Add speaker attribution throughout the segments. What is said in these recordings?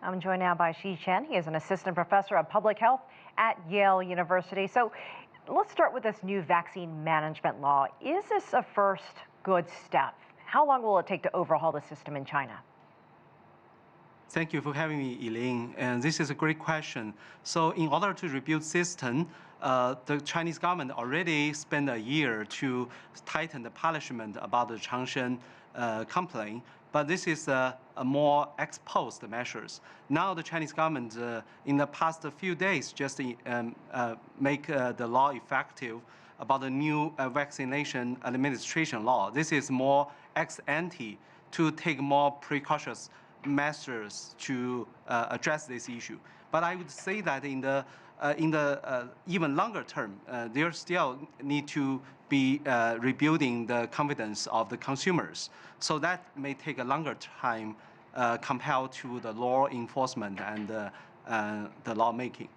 Speaker 1: I'm joined now by Xi Chen. He is an assistant professor of public health at Yale University. So let's start with this new vaccine management law. Is this a first good step? How long will it take to overhaul the system in China?
Speaker 2: Thank you for having me, Elaine. And this is a great question. So in order to rebuild system, the Chinese government already spent a year to tighten the punishment about the Changshen complaint. But this is a more ex-post measures. Now the Chinese government, in the past few days, just make the law effective about the new vaccination administration law. This is more ex-ante to take more precautious measures to address this issue. But I would say that in the even longer term, there still need to be rebuilding the confidence of the consumers. So that may take a longer time compared to the law enforcement and the lawmaking.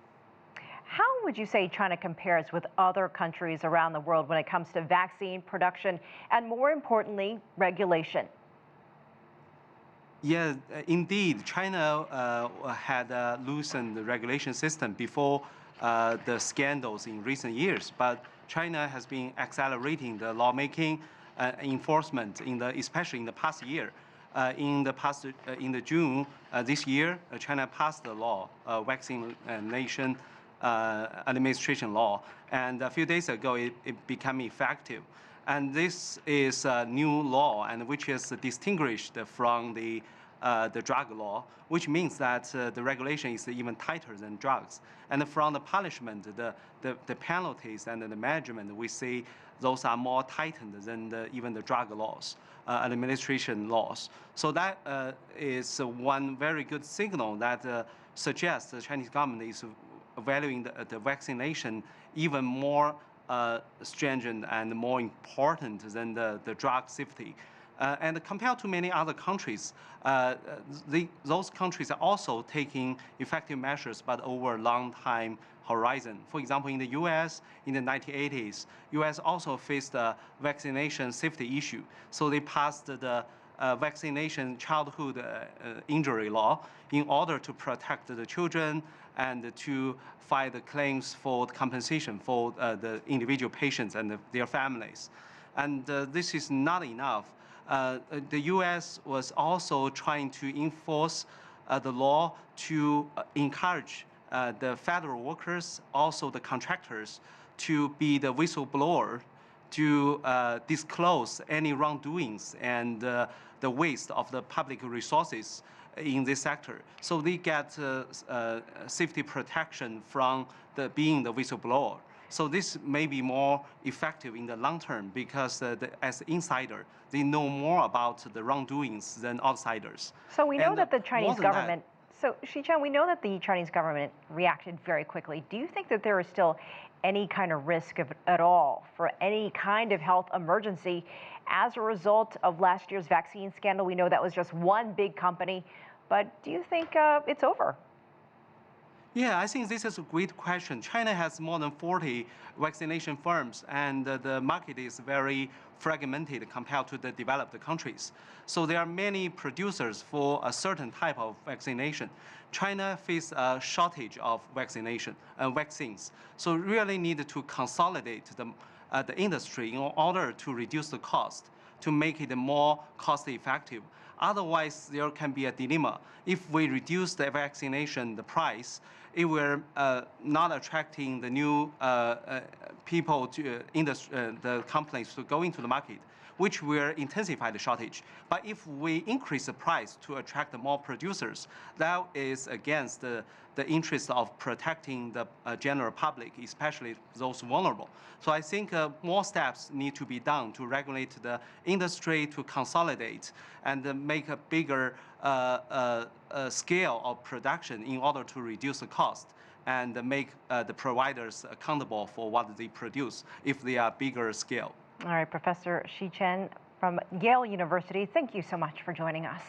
Speaker 1: How would you say China compares with other countries around the world when it comes to vaccine production and, more importantly, regulation?
Speaker 2: Yeah, indeed. China had loosened the regulation system before the scandals in recent years, but China has been accelerating the lawmaking enforcement especially in the past year. In the June this year, China passed the law, vaccination administration law, and a few days ago it became effective. And this is a new law, and which is distinguished from the drug law, which means that the regulation is even tighter than drugs. And from the punishment, the penalties and the management, we see those are more tightened than even the drug laws, administration laws. So that is one very good signal that suggests the Chinese government is valuing the vaccination even more stringent and more important than the drug safety. And compared to many other countries, those countries are also taking effective measures, but over a long time horizon. For example, in the U.S., in the 1980s, U.S. also faced a vaccination safety issue. So they passed the vaccination childhood injury law in order to protect the children and to file the claims for compensation for the individual patients and their families. And this is not enough. The U.S. was also trying to enforce the law to encourage the federal workers, also the contractors, to be the whistleblower, to disclose any wrongdoings and the waste of the public resources in this sector. So they get safety protection from being the whistleblower. So this may be more effective in the long term because as insider, they know more about the wrongdoings than outsiders.
Speaker 1: So we know that the Chinese government, so Xi Chen, we know that the Chinese government reacted very quickly. Do you think that there is still any kind of risk at all for any kind of health emergency as a result of last year's vaccine scandal? We know that was just one big company, but do you think it's over?
Speaker 2: Yeah, I think this is a great question. China has more than 40 vaccination firms, and the market is very fragmented compared to the developed countries. So there are many producers for a certain type of vaccination. China faces a shortage of vaccines. So really need to consolidate the industry in order to reduce the cost, to make it more cost-effective. Otherwise, there can be a dilemma. If we reduce the vaccination, the price, it will not attracting the new people to the companies to go into the market, which will intensify the shortage. But if we increase the price to attract more producers, that is against the interest of protecting the general public, especially those vulnerable. So I think more steps need to be done to regulate the industry, to consolidate, and make a bigger scale of production in order to reduce the cost and make the providers accountable for what they produce if they are bigger scale.
Speaker 1: All right, Professor Xi Chen from Yale University, thank you so much for joining us.